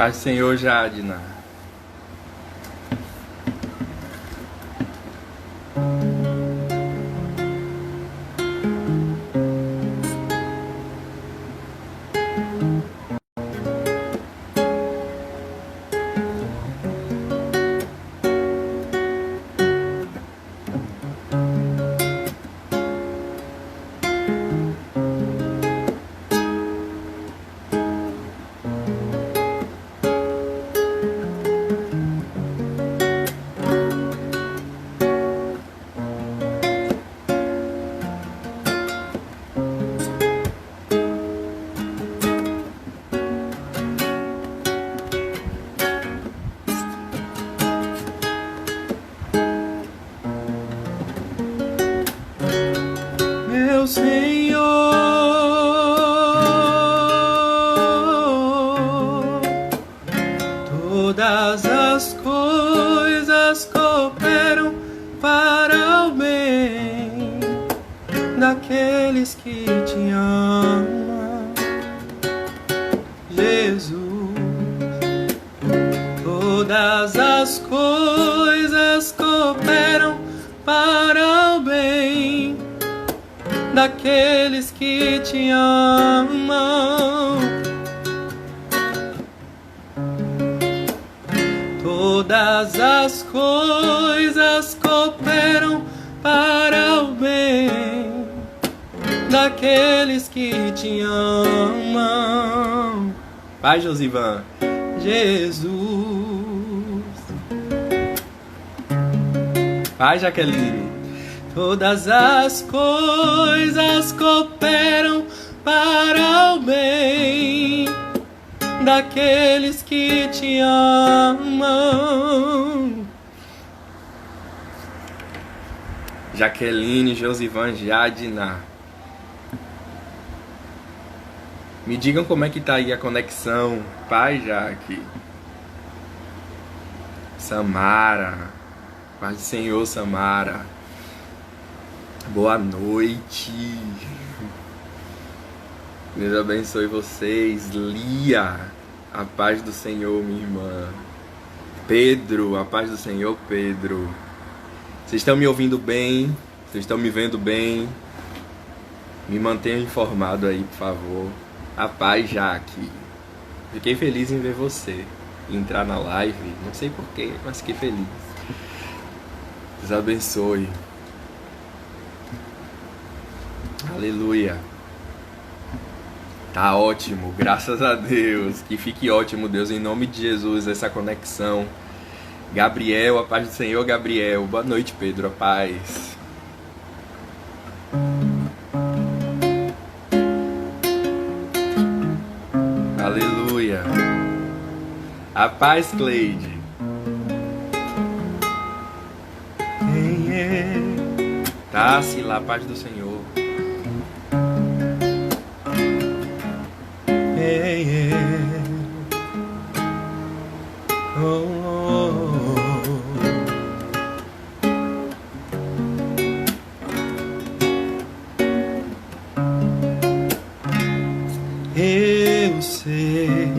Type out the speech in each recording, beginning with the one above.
Paz do Senhor, Jadna. Meu Senhor, todas as coisas cooperam para o bem daqueles que te amam, Jesus. Todas as coisas cooperam para o bem daqueles que te amam. Todas as coisas cooperam para o bem daqueles que te amam. Vai, Josivan. Jesus. Vai, Jaqueline. Todas as coisas cooperam para o bem daqueles que te amam. Jaqueline, Josivan, Jadna. Me digam como é que tá aí a conexão. Pai, Jaque. Samara. Paz do Senhor, Samara. Boa noite. Deus abençoe vocês. Lia, a paz do Senhor, minha irmã. Pedro, a paz do Senhor, Pedro. Vocês estão me ouvindo bem? Vocês estão me vendo bem? Me mantenham informado aí, por favor. A paz, Jaque. Fiquei feliz em ver você entrar na live. Não sei porquê, mas fiquei feliz. Deus abençoe. Aleluia. Tá ótimo, graças a Deus. Que fique ótimo, Deus, em nome de Jesus, essa conexão. Gabriel, a paz do Senhor, Gabriel. Boa noite, Pedro, a paz. Aleluia. A paz, Cleide. Tá-se lá, a paz do Senhor. Eu sei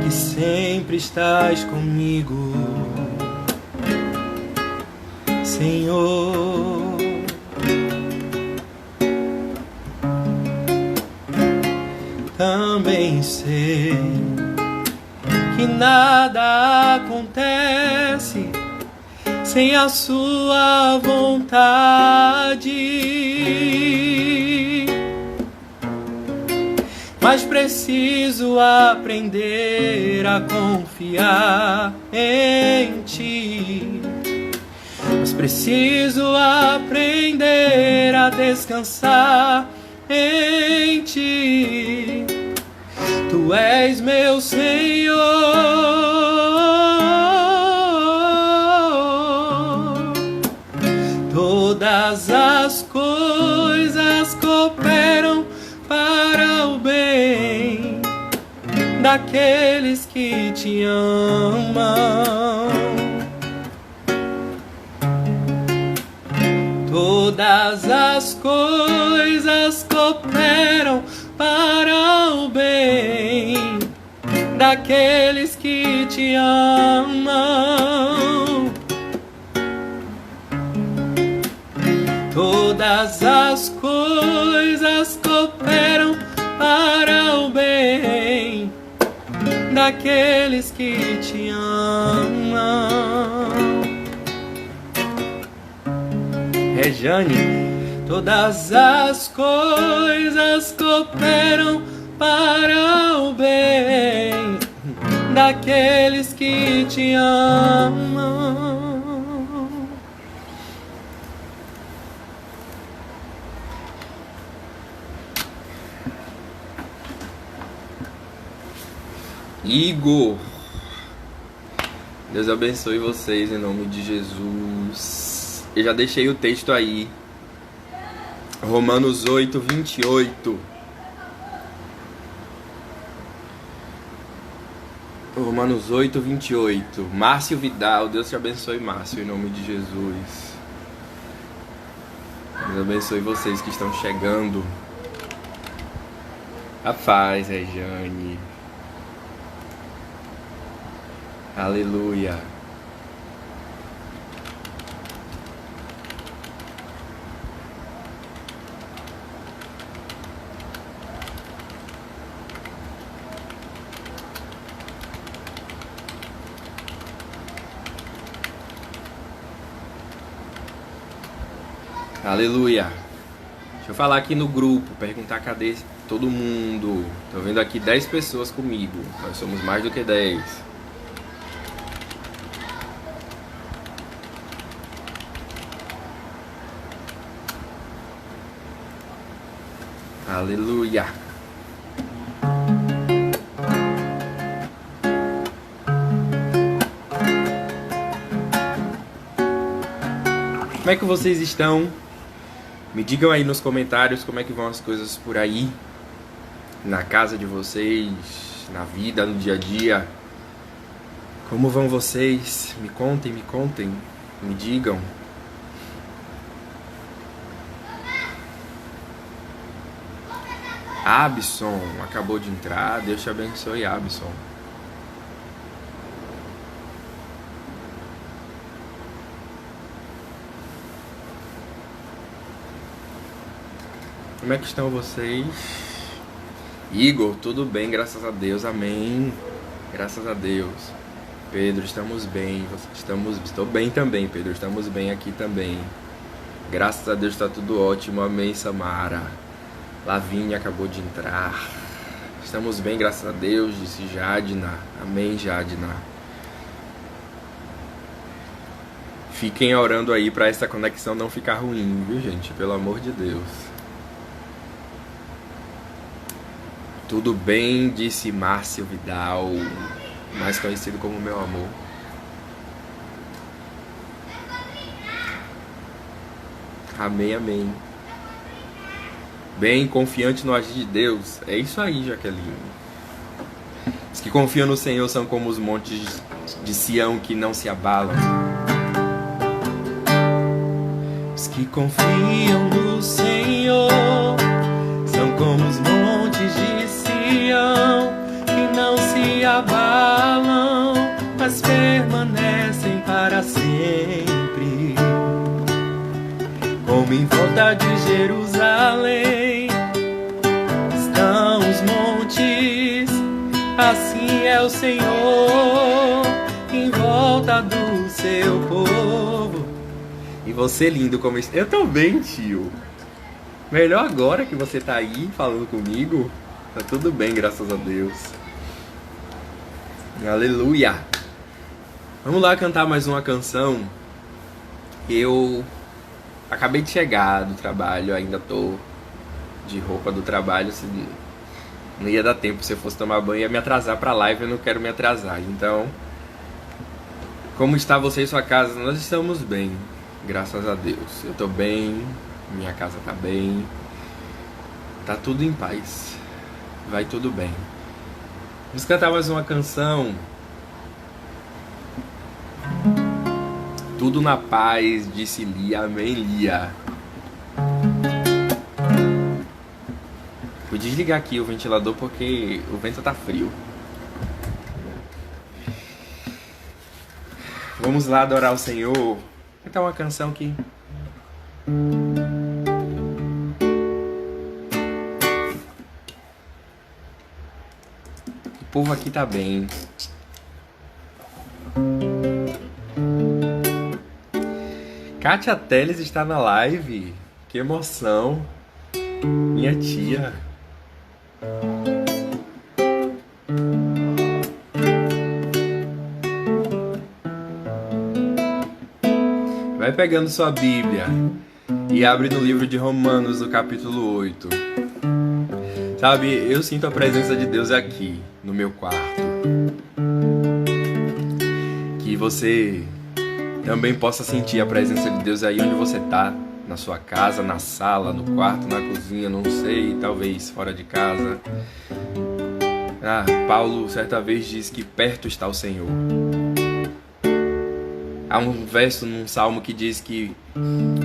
que sempre estás comigo, Senhor. Também sei que nada acontece sem a sua vontade, mas preciso aprender a confiar em ti. Mas preciso aprender a descansar em ti. Tu és meu Senhor. Todas as coisas cooperam para o bem daqueles que te amam. Todas as coisas cooperam para o bem daqueles que te amam. Todas as coisas cooperam para o bem daqueles que te amam. Rejane. Todas as coisas cooperam para o bem daqueles que te amam. Igor, Deus abençoe vocês em nome de Jesus. Eu já deixei o texto aí, Romanos 8, 28. Romanos 8, 28. Márcio Vidal, Deus te abençoe, Márcio, em nome de Jesus. Deus abençoe vocês que estão chegando. A paz, Rejane. Aleluia. Aleluia. Deixa eu falar aqui no grupo, perguntar cadê todo mundo. Tô vendo aqui 10 pessoas comigo. Nós somos mais do que 10. Aleluia. Como é que vocês estão? Me digam aí nos comentários como é que vão as coisas por aí, na casa de vocês, na vida, no dia a dia. Como vão vocês? Me contem, me digam. Abson acabou de entrar, Deus te abençoe, Abson. Como é que estão vocês? Igor, tudo bem, graças a Deus, amém. Graças a Deus. Pedro, estamos bem. Estou bem também, Pedro. Estamos bem aqui também. Graças a Deus está tudo ótimo, amém, Samara. Lavínia acabou de entrar. Estamos bem, graças a Deus, disse Jadna. Amém, Jadna. Fiquem orando aí para essa conexão não ficar ruim, viu, gente? Pelo amor de Deus. Tudo bem, disse Márcio Vidal, mais conhecido como meu amor. Amém, amém. Bem, confiante no agir de Deus. É isso aí, Jaqueline. Os que confiam no Senhor são como os montes de Sião que não se abalam. Os que confiam no Senhor são como os montes de Sião que não se abalam, mas permanecem para sempre. Como em volta de Jerusalém estão os montes, assim é o Senhor em volta do seu povo. E você lindo como... Eu tô bem, tio. Melhor agora que você tá aí falando comigo. Tá tudo bem, graças a Deus. Aleluia. Vamos lá cantar mais uma canção. Eu acabei de chegar do trabalho, ainda tô de roupa do trabalho. Não ia dar tempo, se eu fosse tomar banho ia me atrasar pra live, eu não quero me atrasar. Então, como está você e sua casa? Nós estamos bem, graças a Deus. Eu tô bem, minha casa tá bem. Tá tudo em paz. Vai tudo bem. Vamos cantar mais uma canção. Tudo na paz, disse Lia. Amém, Lia. Vou desligar aqui o ventilador porque o vento tá frio. Vamos lá adorar o Senhor. Então uma canção aqui. O povo aqui tá bem. Kátia Teles está na live. Que emoção. Minha tia. Vai pegando sua Bíblia e abre no livro de Romanos, no capítulo 8. Sabe, eu sinto a presença de Deus aqui, no meu quarto. Que você também possa sentir a presença de Deus aí onde você tá, na sua casa, na sala, no quarto, na cozinha, não sei, talvez fora de casa. Paulo certa vez diz que perto está o Senhor. Há um verso num salmo que diz que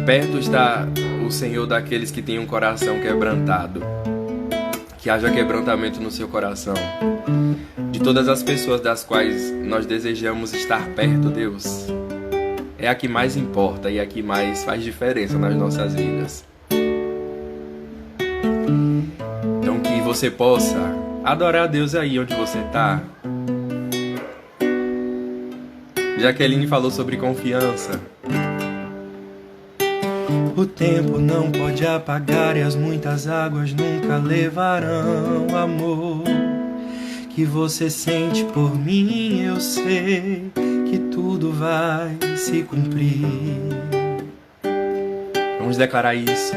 perto está o Senhor daqueles que têm um coração quebrantado. Que haja quebrantamento no seu coração. De todas as pessoas das quais nós desejamos estar perto, Deus é a que mais importa e a que mais faz diferença nas nossas vidas. Então que você possa adorar a Deus aí onde você está. Jaqueline falou sobre confiança. O tempo não pode apagar e as muitas águas nunca levarão amor que você sente por mim. Eu sei que tudo vai se cumprir. Vamos declarar isso.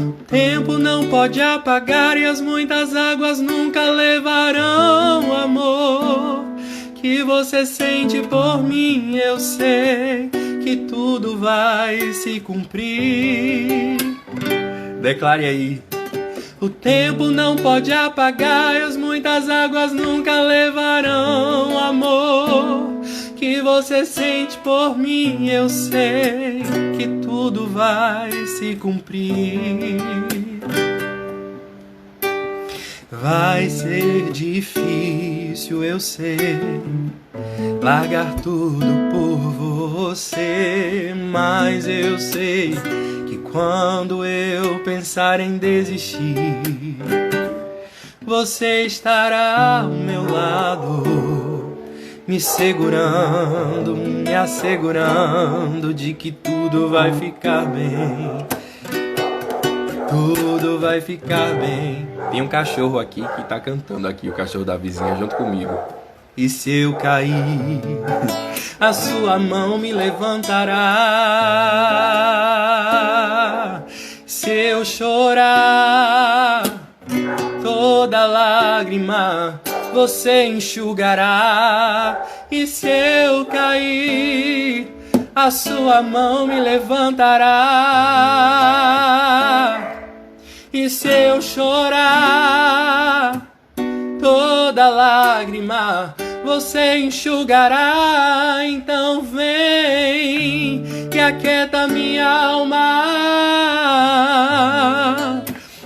O tempo não pode apagar e as muitas águas nunca levarão amor que você sente por mim. Eu sei que tudo vai se cumprir. Declare aí. O tempo não pode apagar e as muitas águas nunca levarão amor que você sente por mim. Eu sei que tudo vai se cumprir. Vai ser difícil, eu sei, largar tudo por você, mas eu sei que quando eu pensar em desistir, você estará ao meu lado, me segurando, me assegurando de que tudo vai ficar bem. Tudo vai ficar bem. Tem um cachorro aqui que tá cantando aqui, o cachorro da vizinha junto comigo. E se eu cair, a sua mão me levantará. Se eu chorar, toda lágrima você enxugará. E se eu cair, a sua mão me levantará. E se eu chorar, toda lágrima você enxugará. Então vem e aquieta minha alma,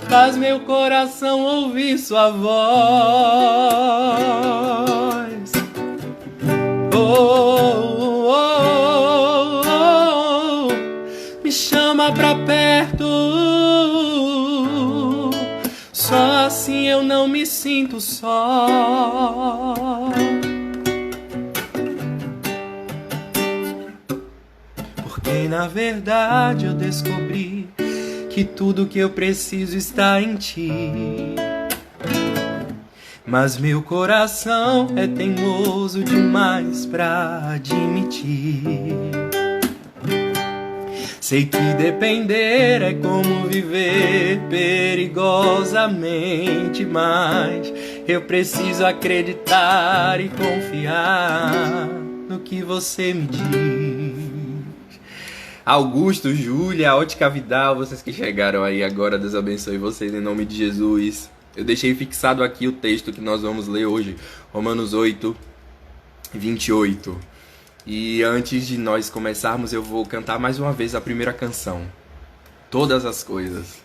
faz meu coração ouvir sua voz. Oh, oh, oh, oh, me chama pra perto, só assim eu não me sinto só. Porque na verdade eu descobri que tudo que eu preciso está em ti. Mas meu coração é teimoso demais pra admitir. Sei que depender é como viver perigosamente, mas eu preciso acreditar e confiar no que você me diz. Augusto, Júlia, Ótica Vidal, vocês que chegaram aí agora, Deus abençoe vocês em nome de Jesus. Eu deixei fixado aqui o texto que nós vamos ler hoje, Romanos 8, 28. E antes de nós começarmos, eu vou cantar mais uma vez a primeira canção. Todas as coisas.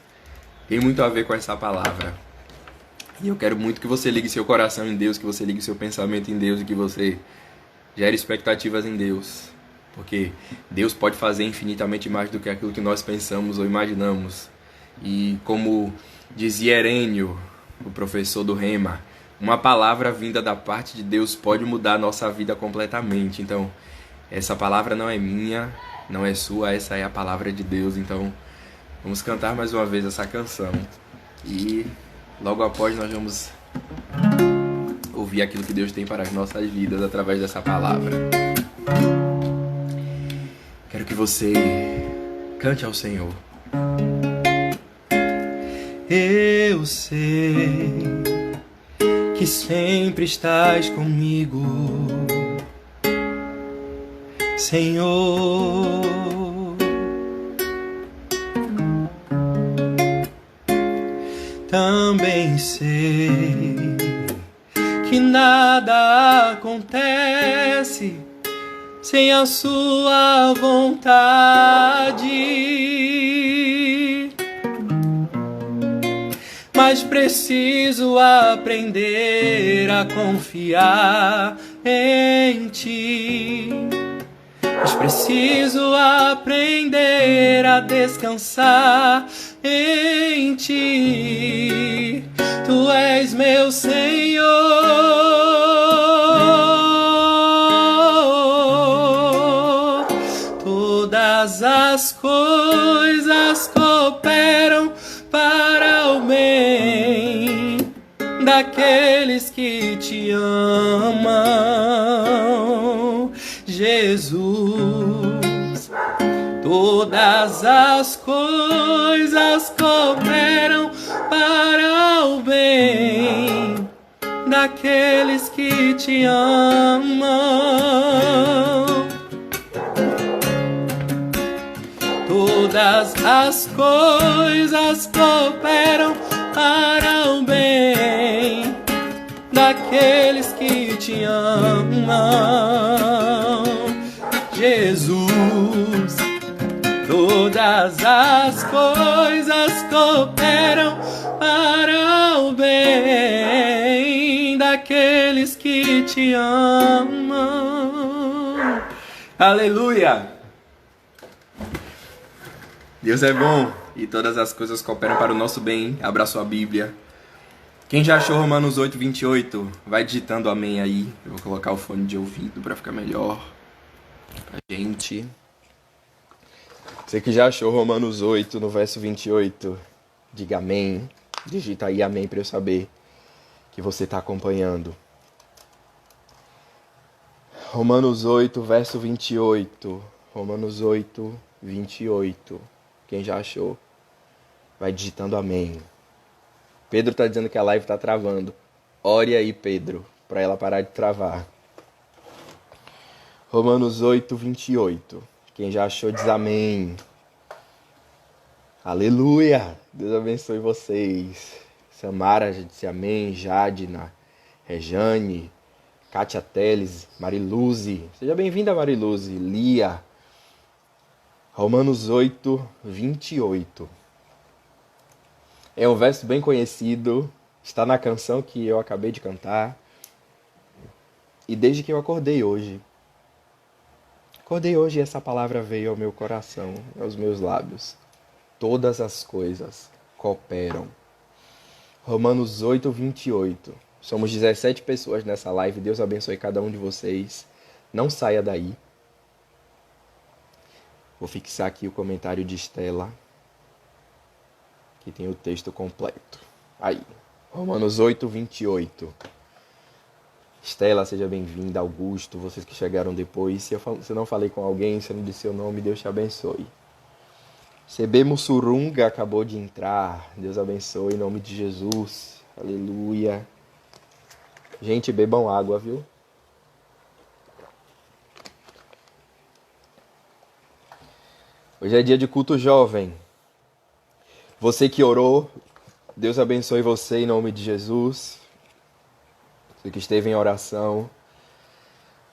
Tem muito a ver com essa palavra. E eu quero muito que você ligue seu coração em Deus, que você ligue seu pensamento em Deus e que você gere expectativas em Deus. Porque Deus pode fazer infinitamente mais do que aquilo que nós pensamos ou imaginamos. E como dizia Herênio, o professor do Rema, uma palavra vinda da parte de Deus pode mudar a nossa vida completamente. Então, essa palavra não é minha, não é sua, essa é a palavra de Deus. Então, vamos cantar mais uma vez essa canção. E logo após nós vamos ouvir aquilo que Deus tem para as nossas vidas através dessa palavra. Quero que você cante ao Senhor. Eu sei que sempre estás comigo, Senhor. Também sei que nada acontece sem a sua vontade, mas preciso aprender a confiar em ti. Mas preciso aprender a descansar em ti. Tu és meu Senhor. Todas as coisas cooperam para o bem daqueles que te amam, Jesus. Todas as coisas cooperam para o bem daqueles que te amam. Todas as coisas cooperam para o bem daqueles que te amam, Jesus. Todas as coisas cooperam para o bem daqueles que te amam. Aleluia! Deus é bom e todas as coisas cooperam para o nosso bem. Abra sua Bíblia. Quem já achou Romanos 8:28, vai digitando amém aí. Eu vou colocar o fone de ouvido para ficar melhor pra gente. Você que já achou Romanos 8 no verso 28, diga amém. Digita aí amém para eu saber que você está acompanhando. Romanos 8, verso 28. Romanos 8, 28. Quem já achou, vai digitando amém. Pedro está dizendo que a live está travando. Ore aí, Pedro, para ela parar de travar. Romanos 8, 28. Quem já achou, diz amém. Aleluia! Deus abençoe vocês. Samara já disse amém. Jadna, Rejane, Kátia Teles, Mariluze. Seja bem-vinda, Mariluze. Lia. Romanos 8, 28. É um verso bem conhecido. Está na canção que eu acabei de cantar. E desde que eu acordei hoje, essa palavra veio ao meu coração, aos meus lábios. Todas as coisas cooperam. Romanos 8, 28. Somos 17 pessoas nessa live. Deus abençoe cada um de vocês. Não saia daí. Vou fixar aqui o comentário de Estela, que tem o texto completo. Aí, Romanos 8, 28. Estela, seja bem-vinda. Augusto, vocês que chegaram depois. Se eu não falei com alguém, se eu não disse seu nome, Deus te abençoe. CB Mussurunga acabou de entrar. Deus abençoe em nome de Jesus. Aleluia. Gente, bebam água, viu? Hoje é dia de culto jovem. Você que orou, Deus abençoe você em nome de Jesus. Você que esteve em oração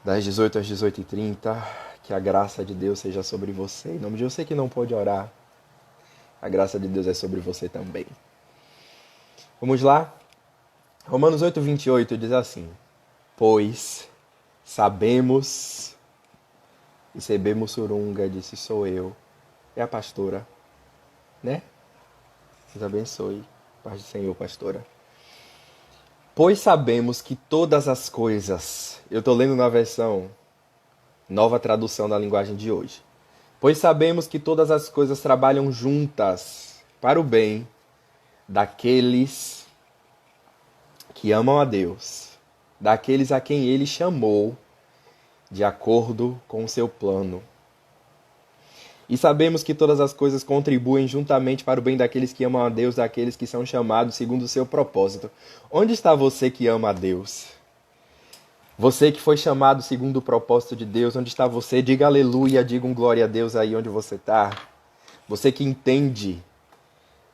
das 18 às 18h30, que a graça de Deus seja sobre você. Em nome de você que não pode orar, a graça de Deus é sobre você também. Vamos lá? Romanos 8, 28 diz assim: pois sabemos E CB Mussurunga disse, sou eu. É a pastora, né? Deus abençoe. Paz do Senhor, pastora. Pois sabemos que todas as coisas... Eu estou lendo na versão nova tradução da linguagem de hoje. Pois sabemos que todas as coisas trabalham juntas para o bem daqueles que amam a Deus, daqueles a quem Ele chamou de acordo com o seu plano. E sabemos que todas as coisas contribuem juntamente para o bem daqueles que amam a Deus, daqueles que são chamados segundo o seu propósito. Onde está você que ama a Deus? Você que foi chamado segundo o propósito de Deus, onde está você? Diga aleluia, diga um glória a Deus aí onde você está. Você que entende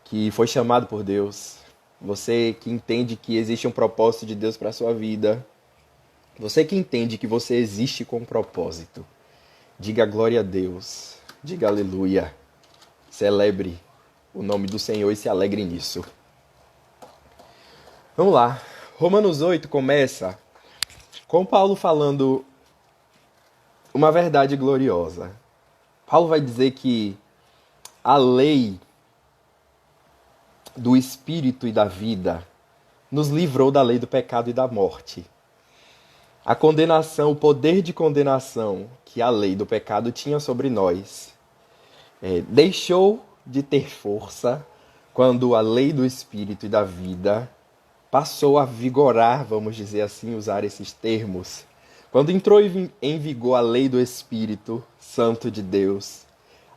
que foi chamado por Deus. Você que entende que existe um propósito de Deus para a sua vida. Você que entende que você existe com um propósito. Diga glória a Deus. Diga aleluia. Celebre o nome do Senhor e se alegre nisso. Vamos lá. Romanos 8 começa com Paulo falando uma verdade gloriosa. Paulo vai dizer que a lei do Espírito e da vida nos livrou da lei do pecado e da morte. A condenação, o poder de condenação que a lei do pecado tinha sobre nós, deixou de ter força quando a lei do Espírito e da vida passou a vigorar, vamos dizer assim, usar esses termos. Quando entrou em vigor a lei do Espírito Santo de Deus,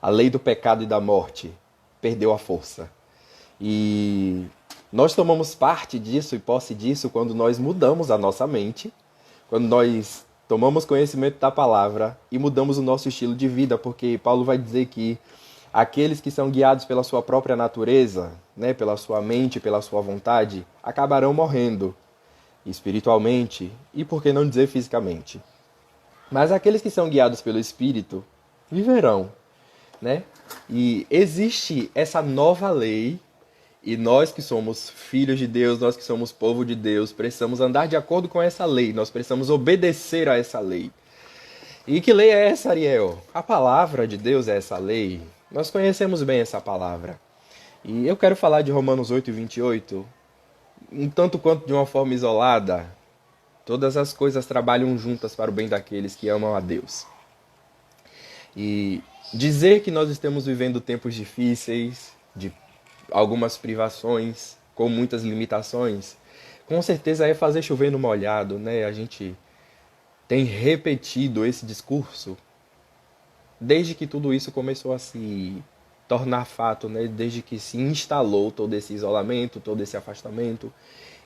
a lei do pecado e da morte perdeu a força. E nós tomamos parte disso e posse disso quando nós mudamos a nossa mente, quando nós tomamos conhecimento da palavra e mudamos o nosso estilo de vida, porque Paulo vai dizer que aqueles que são guiados pela sua própria natureza, né, pela sua mente, pela sua vontade, acabarão morrendo espiritualmente e, por que não dizer, fisicamente. Mas aqueles que são guiados pelo Espírito viverão, né? E existe essa nova lei e nós que somos filhos de Deus, nós que somos povo de Deus, precisamos andar de acordo com essa lei, nós precisamos obedecer a essa lei. E que lei é essa, Ariel? A palavra de Deus é essa lei. Nós conhecemos bem essa palavra. E eu quero falar de Romanos 8:28, um tanto quanto de uma forma isolada. Todas as coisas trabalham juntas para o bem daqueles que amam a Deus. E dizer que nós estamos vivendo tempos difíceis, de algumas privações, com muitas limitações, com certeza é fazer chover no molhado, né? A gente tem repetido esse discurso desde que tudo isso começou a se tornar fato, né? Desde que se instalou todo esse isolamento, todo esse afastamento,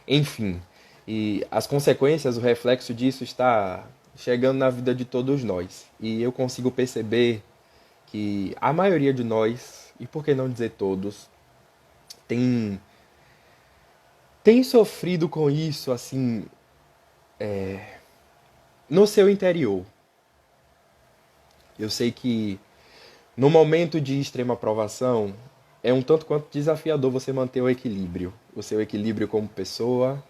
enfim. E as consequências, o reflexo disso está chegando na vida de todos nós. E eu consigo perceber que a maioria de nós, e por que não dizer todos, tem sofrido com isso, assim, no seu interior. Eu sei que no momento de extrema provação, é um tanto quanto desafiador você manter o equilíbrio. O seu equilíbrio como pessoa,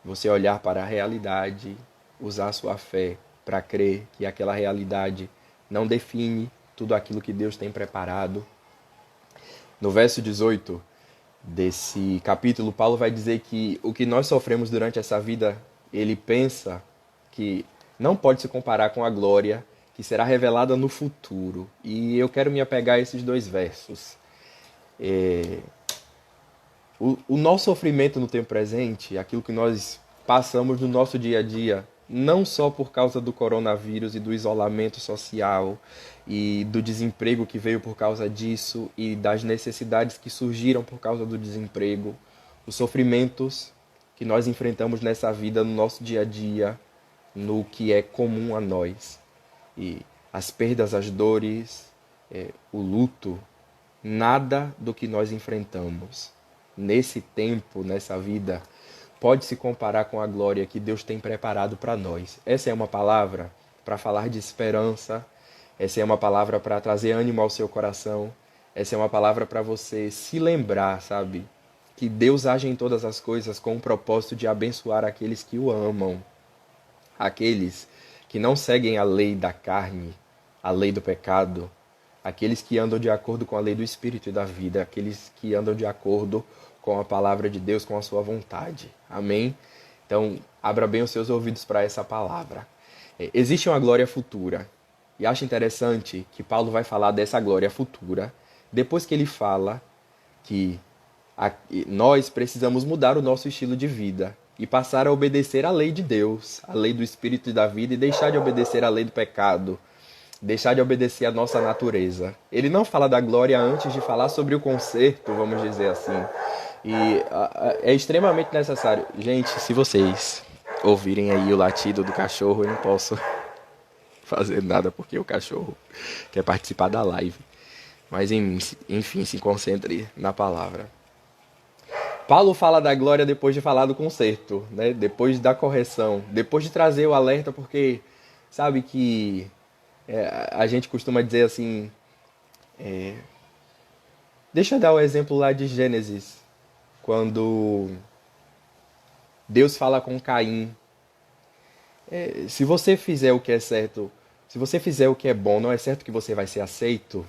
você olhar para a realidade, usar a sua fé para crer que aquela realidade não define tudo aquilo que Deus tem preparado. No verso 18 desse capítulo, Paulo vai dizer que o que nós sofremos durante essa vida, ele pensa que não pode se comparar com a glória que será revelada no futuro. E eu quero me apegar a esses dois versos. O nosso sofrimento no tempo presente, aquilo que nós passamos no nosso dia a dia, não só por causa do coronavírus e do isolamento social e do desemprego que veio por causa disso e das necessidades que surgiram por causa do desemprego, os sofrimentos que nós enfrentamos nessa vida, no nosso dia a dia, no que é comum a nós. E as perdas, as dores, o luto, nada do que nós enfrentamos nesse tempo, nessa vida, pode se comparar com a glória que Deus tem preparado para nós. Essa é uma palavra para falar de esperança, essa é uma palavra para trazer ânimo ao seu coração, essa é uma palavra para você se lembrar, sabe? Que Deus age em todas as coisas com o propósito de abençoar aqueles que o amam, aqueles que não seguem a lei da carne, a lei do pecado, aqueles que andam de acordo com a lei do Espírito e da vida, aqueles que andam de acordo com a palavra de Deus, com a sua vontade. Amém? Então, abra bem os seus ouvidos para essa palavra. Existe uma glória futura. E acho interessante que Paulo vai falar dessa glória futura depois que ele fala que nós precisamos mudar o nosso estilo de vida e passar a obedecer a lei de Deus, a lei do Espírito e da vida, e deixar de obedecer a lei do pecado, deixar de obedecer a nossa natureza. Ele não fala da glória antes de falar sobre o conserto, vamos dizer assim. E é extremamente necessário. Gente, se vocês ouvirem aí o latido do cachorro, eu não posso fazer nada porque o cachorro quer participar da live. Mas enfim, se concentre na palavra. Paulo fala da glória depois de falar do conserto, né? Depois da correção, depois de trazer o alerta, porque sabe que a gente costuma dizer assim... Deixa eu dar o exemplo lá de Gênesis, quando Deus fala com Caim. Se você fizer o que é certo, se você fizer o que é bom, não é certo que você vai ser aceito?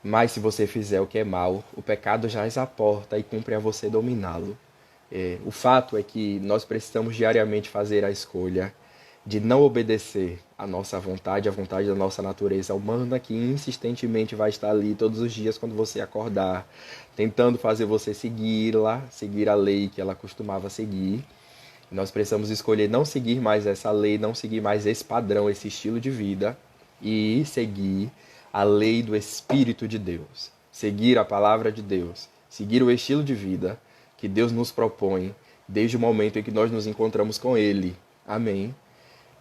Mas se você fizer o que é mal, o pecado jaz à porta e cumpre a você dominá-lo. O fato é que nós precisamos diariamente fazer a escolha de não obedecer à nossa vontade, à vontade da nossa natureza humana, que insistentemente vai estar ali todos os dias quando você acordar, tentando fazer você seguir a lei que ela costumava seguir. Nós precisamos escolher não seguir mais essa lei, não seguir mais esse padrão, esse estilo de vida, e seguir a lei do Espírito de Deus, seguir a palavra de Deus, seguir o estilo de vida que Deus nos propõe desde o momento em que nós nos encontramos com Ele. Amém?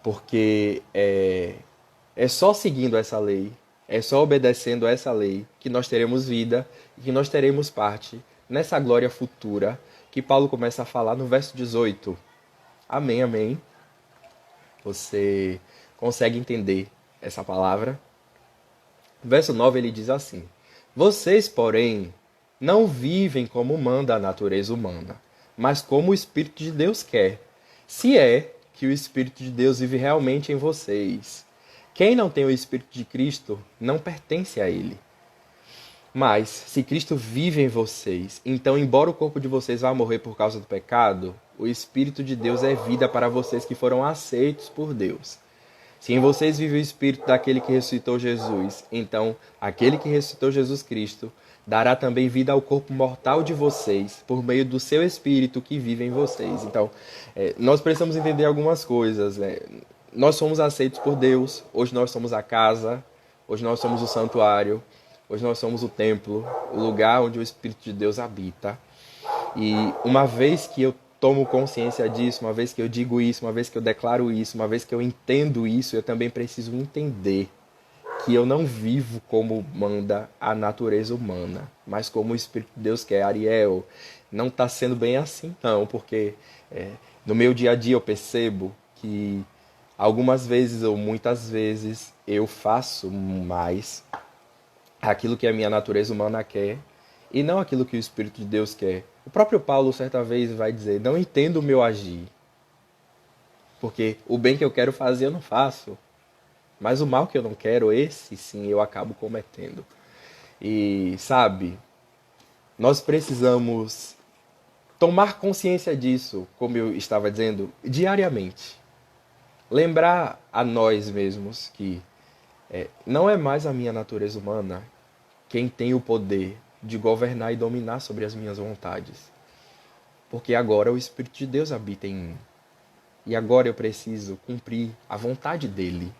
Porque é só seguindo essa lei, é só obedecendo a essa lei que nós teremos vida e que nós teremos parte nessa glória futura que Paulo começa a falar no verso 18. Amém, amém. Você consegue entender essa palavra? Verso 9 ele diz assim: Vocês, porém, não vivem como manda a natureza humana, mas como o Espírito de Deus quer. Se é que o Espírito de Deus vive realmente em vocês. Quem não tem o Espírito de Cristo não pertence a Ele. Mas, se Cristo vive em vocês, então, embora o corpo de vocês vá morrer por causa do pecado, o Espírito de Deus é vida para vocês que foram aceitos por Deus. Se em vocês vive o Espírito daquele que ressuscitou Jesus, então aquele que ressuscitou Jesus Cristo dará também vida ao corpo mortal de vocês, por meio do seu Espírito que vive em vocês. Então, nós precisamos entender algumas coisas. Nós somos aceitos por Deus, hoje nós somos a casa, hoje nós somos o santuário, hoje nós somos o templo, o lugar onde o Espírito de Deus habita. E uma vez que eu tomo consciência disso, uma vez que eu digo isso, uma vez que eu declaro isso, uma vez que eu entendo isso, eu também preciso entender que eu não vivo como manda a natureza humana, mas como o Espírito de Deus quer. Ariel, não está sendo bem assim não, porque no meu dia a dia eu percebo que algumas vezes ou muitas vezes eu faço mais aquilo que a minha natureza humana quer e não aquilo que o Espírito de Deus quer. O próprio Paulo, certa vez, vai dizer: não entendo o meu agir, porque o bem que eu quero fazer eu não faço, mas o mal que eu não quero, esse sim eu acabo cometendo. E, sabe, nós precisamos tomar consciência disso, como eu estava dizendo, diariamente. Lembrar a nós mesmos que não é mais a minha natureza humana quem tem o poder de governar e dominar sobre as minhas vontades. Porque agora o Espírito de Deus habita em mim. E agora eu preciso cumprir a vontade dele.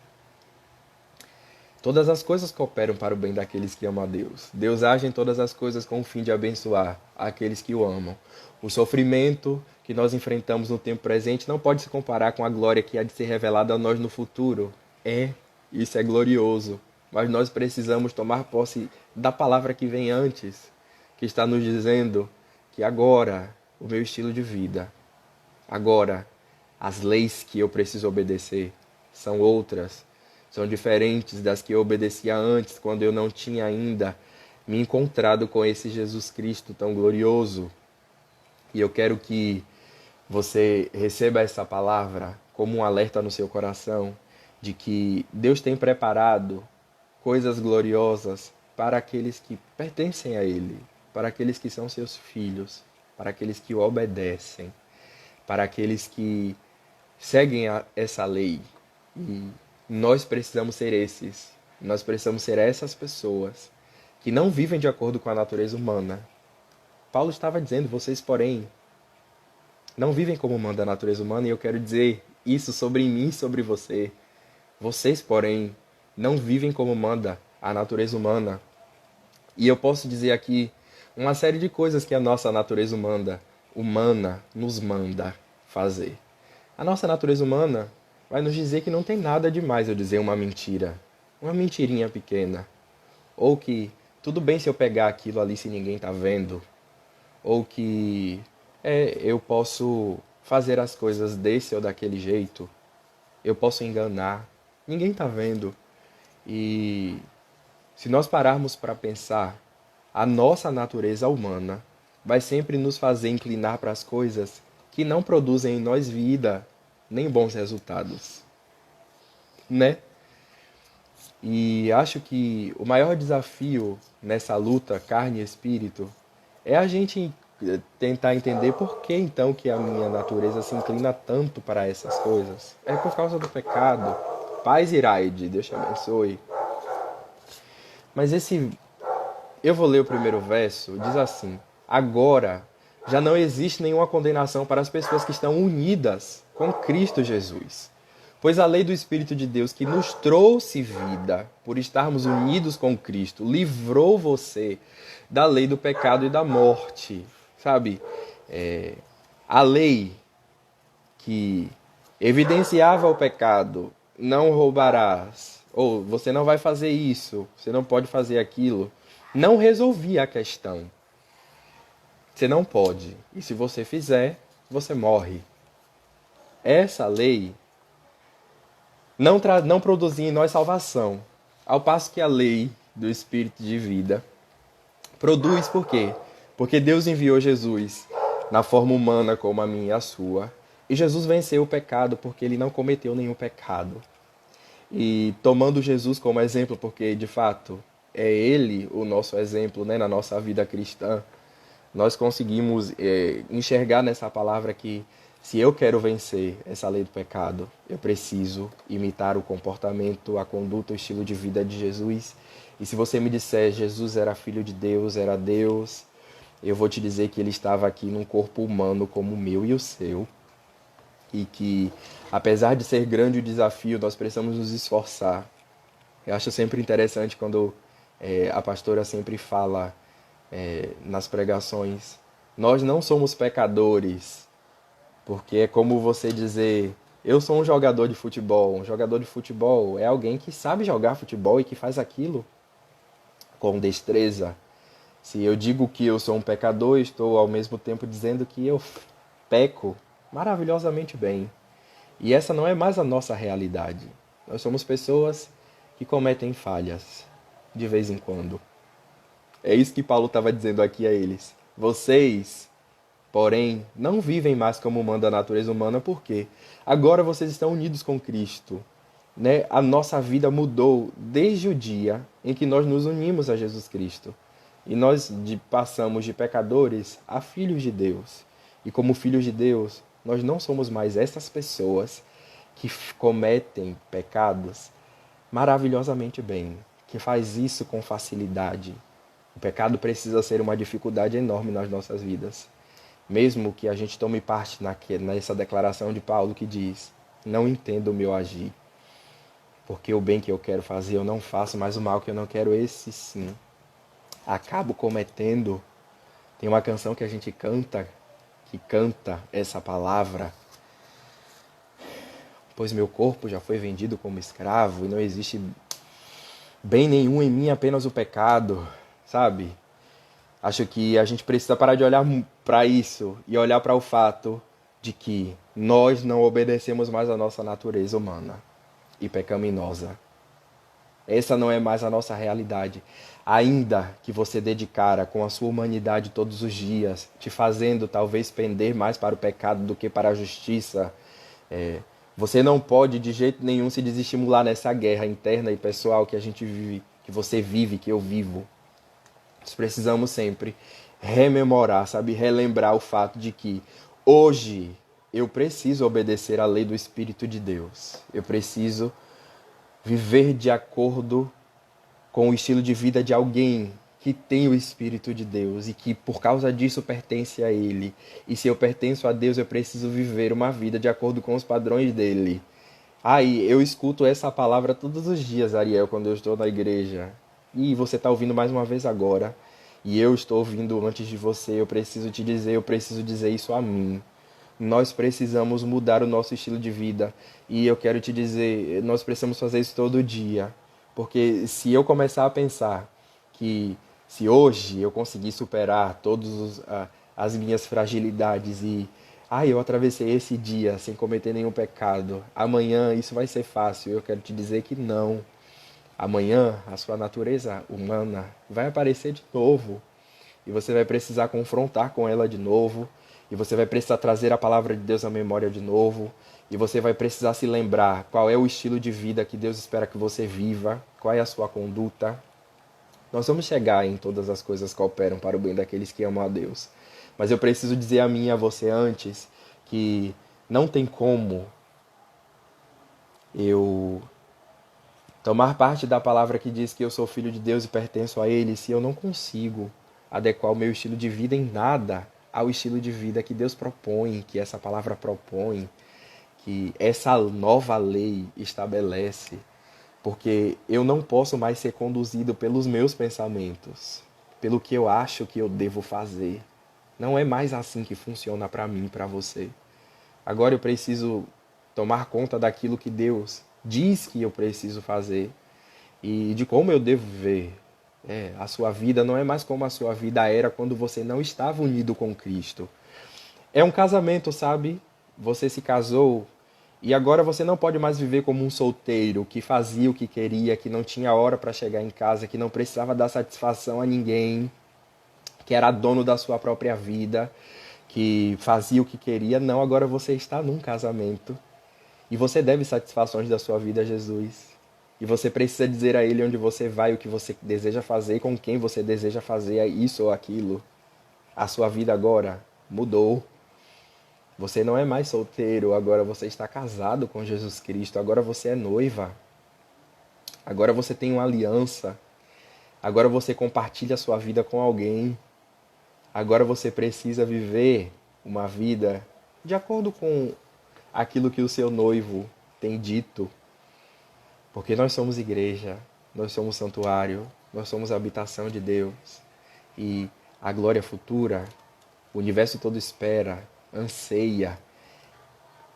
Todas as coisas cooperam para o bem daqueles que amam a Deus. Deus age em todas as coisas com o fim de abençoar aqueles que o amam. O sofrimento que nós enfrentamos no tempo presente não pode se comparar com a glória que há de ser revelada a nós no futuro. Isso é glorioso. Mas nós precisamos tomar posse da palavra que vem antes, que está nos dizendo que agora o meu estilo de vida, agora as leis que eu preciso obedecer são outras, são diferentes das que eu obedecia antes, quando eu não tinha ainda me encontrado com esse Jesus Cristo tão glorioso. E eu quero que você receba essa palavra como um alerta no seu coração de que Deus tem preparado coisas gloriosas para aqueles que pertencem a Ele, para aqueles que são seus filhos, para aqueles que o obedecem, para aqueles que seguem essa lei. E nós precisamos ser esses. Nós precisamos ser essas pessoas que não vivem de acordo com a natureza humana. Paulo estava dizendo, vocês, porém, não vivem como manda a natureza humana, e eu quero dizer isso sobre mim e sobre você. Vocês, porém, não vivem como manda a natureza humana. E eu posso dizer aqui uma série de coisas que a nossa natureza humana nos manda fazer. A nossa natureza humana vai nos dizer que não tem nada demais eu dizer uma mentira. Uma mentirinha pequena. Ou que tudo bem se eu pegar aquilo ali se ninguém está vendo. Ou que eu posso fazer as coisas desse ou daquele jeito. Eu posso enganar. Ninguém está vendo. E se nós pararmos para pensar, a nossa natureza humana vai sempre nos fazer inclinar para as coisas que não produzem em nós vida nem bons resultados. Né? E acho que o maior desafio nessa luta carne e espírito é a gente tentar entender por que então que a minha natureza se inclina tanto para essas coisas. É por causa do pecado. Paz Iraide, Deus te abençoe. Mas eu vou ler o primeiro verso, diz assim: agora já não existe nenhuma condenação para as pessoas que estão unidas com Cristo Jesus. Pois a lei do Espírito de Deus que nos trouxe vida, por estarmos unidos com Cristo, livrou você da lei do pecado e da morte. Sabe? A lei que evidenciava o pecado, não roubarás, ou você não vai fazer isso, você não pode fazer aquilo, não resolvia a questão. Você não pode. E se você fizer, você morre. Essa lei não produzia em nós salvação. Ao passo que a lei do Espírito de vida produz por quê? Porque Deus enviou Jesus na forma humana como a minha e a sua. E Jesus venceu o pecado porque ele não cometeu nenhum pecado. E tomando Jesus como exemplo, porque de fato é ele o nosso exemplo, né, na nossa vida cristã, nós conseguimos enxergar nessa palavra que se eu quero vencer essa lei do pecado, eu preciso imitar o comportamento, a conduta, o estilo de vida de Jesus. E se você me disser Jesus era filho de Deus, era Deus, eu vou te dizer que ele estava aqui num corpo humano como o meu e o seu. E que, apesar de ser grande o desafio, nós precisamos nos esforçar. Eu acho sempre interessante quando a pastora sempre fala nas pregações, nós não somos pecadores, porque é como você dizer, eu sou um jogador de futebol. Um jogador de futebol é alguém que sabe jogar futebol e que faz aquilo com destreza. Se eu digo que eu sou um pecador, estou ao mesmo tempo dizendo que eu peco maravilhosamente bem. E essa não é mais a nossa realidade. Nós somos pessoas que cometem falhas de vez em quando. É isso que Paulo estava dizendo aqui a eles. Vocês, porém, não vivem mais como manda a natureza humana, por quê? Agora vocês estão unidos com Cristo. Né? A nossa vida mudou desde o dia em que nós nos unimos a Jesus Cristo. E nós passamos de pecadores a filhos de Deus. E como filhos de Deus, nós não somos mais essas pessoas que cometem pecados maravilhosamente bem, que faz isso com facilidade. O pecado precisa ser uma dificuldade enorme nas nossas vidas. Mesmo que a gente tome parte nessa declaração de Paulo que diz, não entendo o meu agir, porque o bem que eu quero fazer eu não faço, mas o mal que eu não quero, esse sim acabo cometendo. Tem uma canção que a gente canta, essa palavra, pois meu corpo já foi vendido como escravo e não existe bem nenhum em mim, apenas o pecado, sabe? Acho que a gente precisa parar de olhar para isso e olhar para o fato de que nós não obedecemos mais a nossa natureza humana e pecaminosa. Essa não é mais a nossa realidade. Ainda que você dedicara com a sua humanidade todos os dias, te fazendo talvez pender mais para o pecado do que para a justiça, Você não pode de jeito nenhum se desestimular nessa guerra interna e pessoal que a gente vive, que você vive, que eu vivo. Nós precisamos sempre rememorar, sabe, relembrar o fato de que hoje eu preciso obedecer à lei do Espírito de Deus. Eu preciso viver de acordo com o estilo de vida de alguém que tem o Espírito de Deus e que por causa disso pertence a Ele. E se eu pertenço a Deus, eu preciso viver uma vida de acordo com os padrões dele. Aí, eu escuto essa palavra todos os dias, Ariel, quando eu estou na igreja. E você está ouvindo mais uma vez agora. E eu estou ouvindo antes de você. Eu preciso te dizer, eu preciso dizer isso a mim. Nós precisamos mudar o nosso estilo de vida. E eu quero te dizer, nós precisamos fazer isso todo dia. Porque se eu começar a pensar que se hoje eu conseguir superar todas as minhas fragilidades e eu atravessei esse dia sem cometer nenhum pecado, amanhã isso vai ser fácil. Eu quero te dizer que não. Amanhã a sua natureza humana vai aparecer de novo e você vai precisar confrontar com ela de novo. E você vai precisar trazer a palavra de Deus à memória de novo. E você vai precisar se lembrar qual é o estilo de vida que Deus espera que você viva, qual é a sua conduta. Nós vamos chegar em todas as coisas que cooperam para o bem daqueles que amam a Deus. Mas eu preciso dizer a mim e a você antes que não tem como eu tomar parte da palavra que diz que eu sou filho de Deus e pertenço a Ele se eu não consigo adequar o meu estilo de vida em nada ao estilo de vida que Deus propõe, que essa palavra propõe, que essa nova lei estabelece. Porque eu não posso mais ser conduzido pelos meus pensamentos, pelo que eu acho que eu devo fazer. Não é mais assim que funciona para mim e para você. Agora eu preciso tomar conta daquilo que Deus diz que eu preciso fazer e de como eu devo viver. A sua vida não é mais como a sua vida era quando você não estava unido com Cristo. É um casamento, sabe? Você se casou e agora você não pode mais viver como um solteiro que fazia o que queria, que não tinha hora para chegar em casa, que não precisava dar satisfação a ninguém, que era dono da sua própria vida, que fazia o que queria. Não, agora você está num casamento e você deve satisfações da sua vida a Jesus. E você precisa dizer a Ele onde você vai, o que você deseja fazer, com quem você deseja fazer isso ou aquilo. A sua vida agora mudou. Você não é mais solteiro, agora você está casado com Jesus Cristo. Agora você é noiva. Agora você tem uma aliança. Agora você compartilha a sua vida com alguém. Agora você precisa viver uma vida de acordo com aquilo que o seu noivo tem dito. Porque nós somos igreja, nós somos santuário, nós somos a habitação de Deus. E a glória futura, o universo todo espera, anseia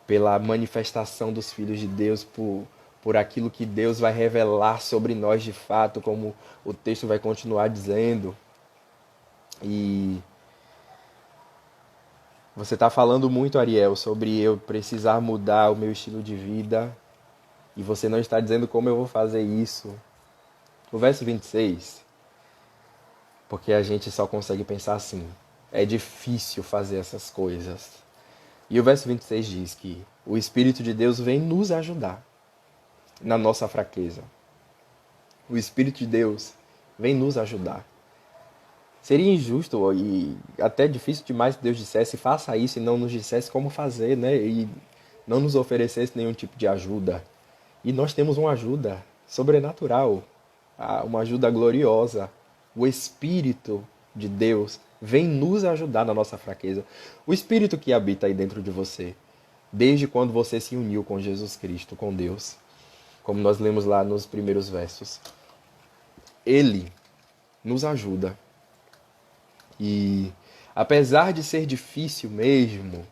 pela manifestação dos filhos de Deus, por aquilo que Deus vai revelar sobre nós de fato, como o texto vai continuar dizendo. E você está falando muito, Ariel, sobre eu precisar mudar o meu estilo de vida. E você não está dizendo como eu vou fazer isso. O verso 26, porque a gente só consegue pensar assim. É difícil fazer essas coisas. E o verso 26 diz que o Espírito de Deus vem nos ajudar na nossa fraqueza. O Espírito de Deus vem nos ajudar. Seria injusto e até difícil demais que Deus dissesse faça isso e não nos dissesse como fazer, né? E não nos oferecesse nenhum tipo de ajuda. E nós temos uma ajuda sobrenatural, uma ajuda gloriosa. O Espírito de Deus vem nos ajudar na nossa fraqueza. O Espírito que habita aí dentro de você, desde quando você se uniu com Jesus Cristo, com Deus, como nós lemos lá nos primeiros versos. Ele nos ajuda. E apesar de ser difícil mesmo,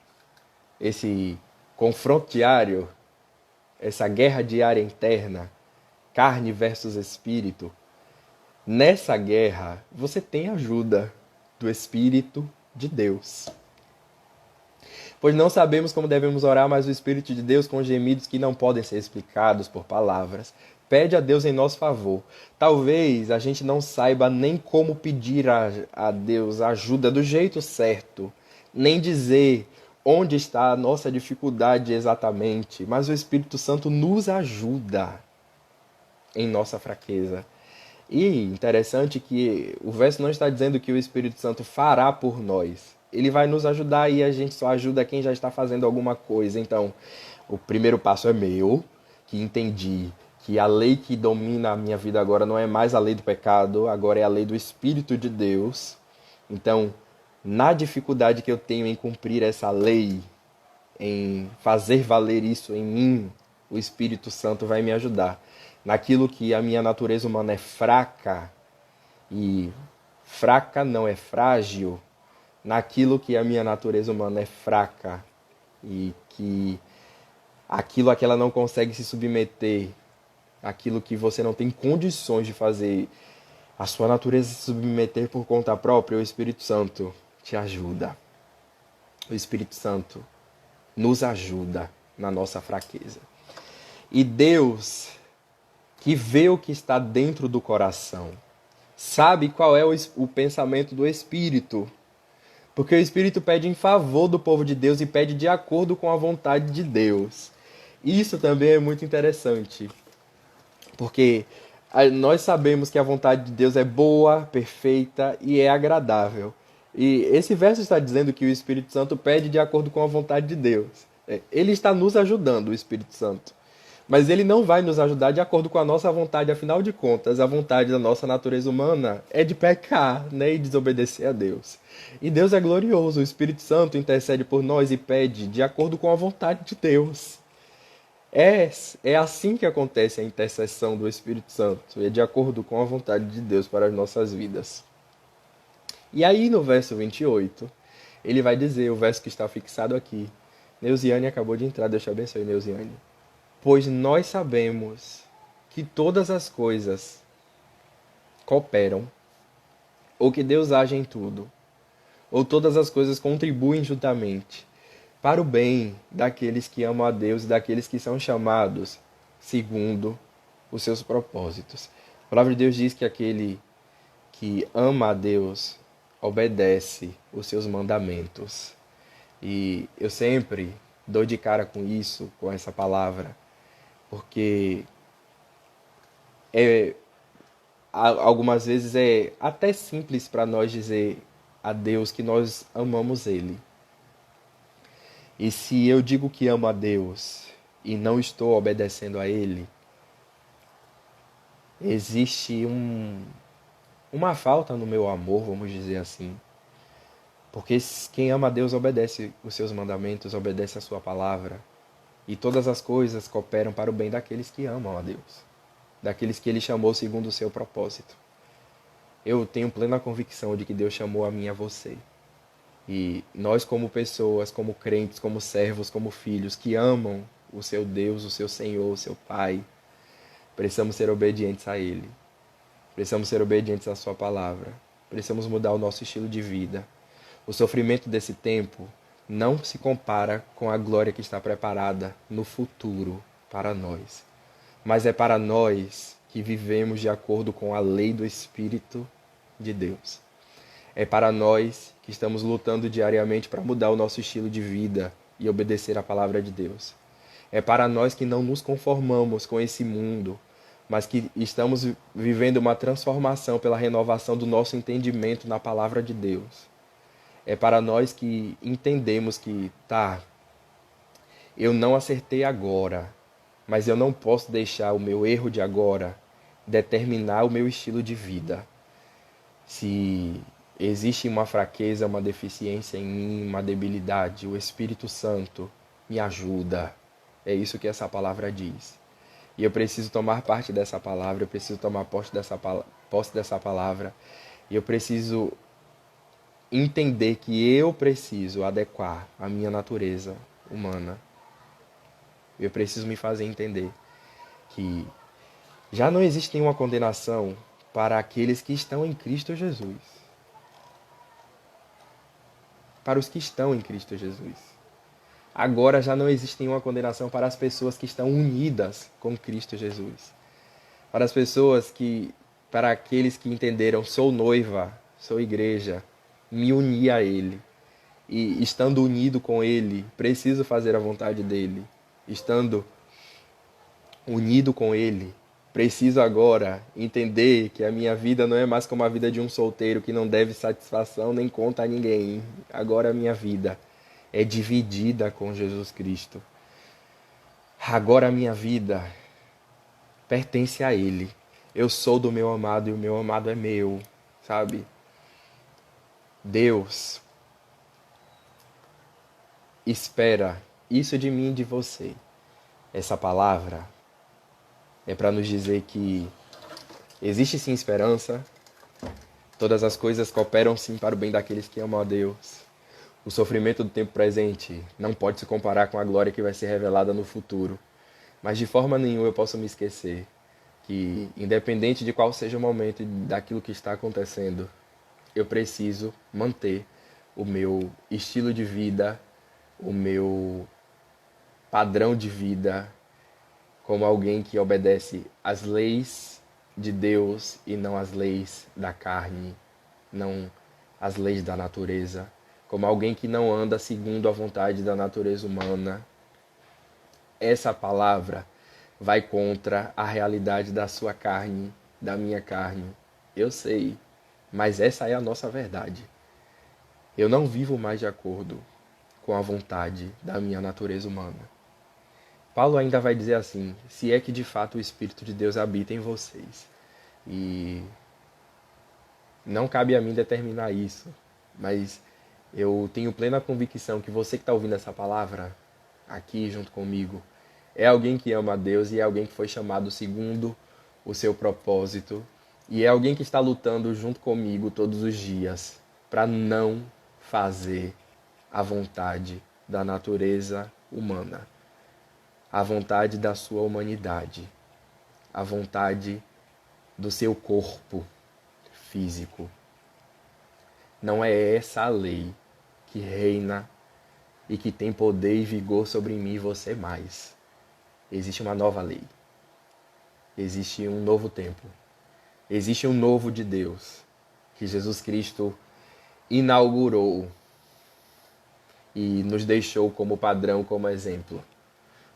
esse confronto diário, essa guerra diária interna, carne versus espírito, nessa guerra você tem ajuda do Espírito de Deus. Pois não sabemos como devemos orar, mas o Espírito de Deus, com gemidos que não podem ser explicados por palavras, pede a Deus em nosso favor. Talvez a gente não saiba nem como pedir a Deus ajuda do jeito certo, nem dizer onde está a nossa dificuldade exatamente, mas o Espírito Santo nos ajuda em nossa fraqueza. E interessante que o verso não está dizendo que o Espírito Santo fará por nós. Ele vai nos ajudar e a gente só ajuda quem já está fazendo alguma coisa. Então, o primeiro passo é meu, que entendi que a lei que domina a minha vida agora não é mais a lei do pecado, agora é a lei do Espírito de Deus. Então, na dificuldade que eu tenho em cumprir essa lei, em fazer valer isso em mim, o Espírito Santo vai me ajudar. Naquilo que a minha natureza humana é fraca, e fraca não é frágil, naquilo que a minha natureza humana é fraca e que aquilo a que ela não consegue se submeter, aquilo que você não tem condições de fazer, a sua natureza se submeter por conta própria, o Espírito Santo te ajuda. O Espírito Santo nos ajuda na nossa fraqueza. E Deus, que vê o que está dentro do coração, sabe qual é o pensamento do Espírito. Porque o Espírito pede em favor do povo de Deus e pede de acordo com a vontade de Deus. Isso também é muito interessante. Porque nós sabemos que a vontade de Deus é boa, perfeita e é agradável. E esse verso está dizendo que o Espírito Santo pede de acordo com a vontade de Deus. Ele está nos ajudando, o Espírito Santo. Mas ele não vai nos ajudar de acordo com a nossa vontade, afinal de contas, a vontade da nossa natureza humana é de pecar, né, e desobedecer a Deus. E Deus é glorioso, o Espírito Santo intercede por nós e pede de acordo com a vontade de Deus. É assim que acontece a intercessão do Espírito Santo, é de acordo com a vontade de Deus para as nossas vidas. E aí no verso 28, ele vai dizer, o verso que está fixado aqui, Neuziane acabou de entrar, Deus te abençoe, Neuziane. Pois nós sabemos que todas as coisas cooperam, ou que Deus age em tudo, ou todas as coisas contribuem juntamente para o bem daqueles que amam a Deus e daqueles que são chamados segundo os seus propósitos. A palavra de Deus diz que aquele que ama a Deus obedece os seus mandamentos. E eu sempre dou de cara com isso, com essa palavra, porque algumas vezes é até simples para nós dizer a Deus que nós amamos Ele. E se eu digo que amo a Deus e não estou obedecendo a Ele, existe uma falta no meu amor, vamos dizer assim. Porque quem ama a Deus obedece os seus mandamentos, obedece a sua palavra. E todas as coisas cooperam para o bem daqueles que amam a Deus, daqueles que Ele chamou segundo o seu propósito. Eu tenho plena convicção de que Deus chamou a mim e a você. E nós como pessoas, como crentes, como servos, como filhos que amam o seu Deus, o seu Senhor, o seu Pai, precisamos ser obedientes a Ele. Precisamos ser obedientes à sua palavra. Precisamos mudar o nosso estilo de vida. O sofrimento desse tempo não se compara com a glória que está preparada no futuro para nós. Mas é para nós que vivemos de acordo com a lei do Espírito de Deus. É para nós que estamos lutando diariamente para mudar o nosso estilo de vida e obedecer à palavra de Deus. É para nós que não nos conformamos com esse mundo, mas que estamos vivendo uma transformação pela renovação do nosso entendimento na palavra de Deus. É para nós que entendemos que, eu não acertei agora, mas eu não posso deixar o meu erro de agora determinar o meu estilo de vida. Se existe uma fraqueza, uma deficiência em mim, uma debilidade, o Espírito Santo me ajuda. É isso que essa palavra diz. E eu preciso tomar parte dessa palavra, eu preciso tomar posse dessa palavra. E eu preciso entender que eu preciso adequar a minha natureza humana. Eu preciso me fazer entender que já não existe nenhuma condenação para aqueles que estão em Cristo Jesus. Para os que estão em Cristo Jesus. Agora já não existe nenhuma condenação para as pessoas que estão unidas com Cristo Jesus. Para as pessoas para aqueles que entenderam, sou noiva, sou igreja, me uni a Ele. E estando unido com Ele, preciso fazer a vontade dEle. Estando unido com Ele, preciso agora entender que a minha vida não é mais como a vida de um solteiro que não deve satisfação nem conta a ninguém. Agora a minha vida é dividida com Jesus Cristo. Agora a minha vida pertence a Ele. Eu sou do meu amado e o meu amado é meu, sabe? Deus espera isso de mim e de você. Essa palavra é para nos dizer que existe sim esperança, todas as coisas cooperam sim para o bem daqueles que amam a Deus. O sofrimento do tempo presente não pode se comparar com a glória que vai ser revelada no futuro. Mas de forma nenhuma eu posso me esquecer que, independente de qual seja o momento e daquilo que está acontecendo, eu preciso manter o meu estilo de vida, o meu padrão de vida, como alguém que obedece às leis de Deus e não às leis da carne, não às leis da natureza, como alguém que não anda segundo a vontade da natureza humana. Essa palavra vai contra a realidade da sua carne, da minha carne. Eu sei, mas essa é a nossa verdade. Eu não vivo mais de acordo com a vontade da minha natureza humana. Paulo ainda vai dizer assim: se é que de fato o Espírito de Deus habita em vocês. E não cabe a mim determinar isso, mas eu tenho plena convicção que você que está ouvindo essa palavra aqui junto comigo é alguém que ama a Deus e é alguém que foi chamado segundo o seu propósito e é alguém que está lutando junto comigo todos os dias para não fazer a vontade da natureza humana, a vontade da sua humanidade, a vontade do seu corpo físico. Não é essa a lei que reina e que tem poder e vigor sobre mim e você mais. Existe uma nova lei. Existe um novo tempo. Existe um novo de Deus que Jesus Cristo inaugurou e nos deixou como padrão, como exemplo.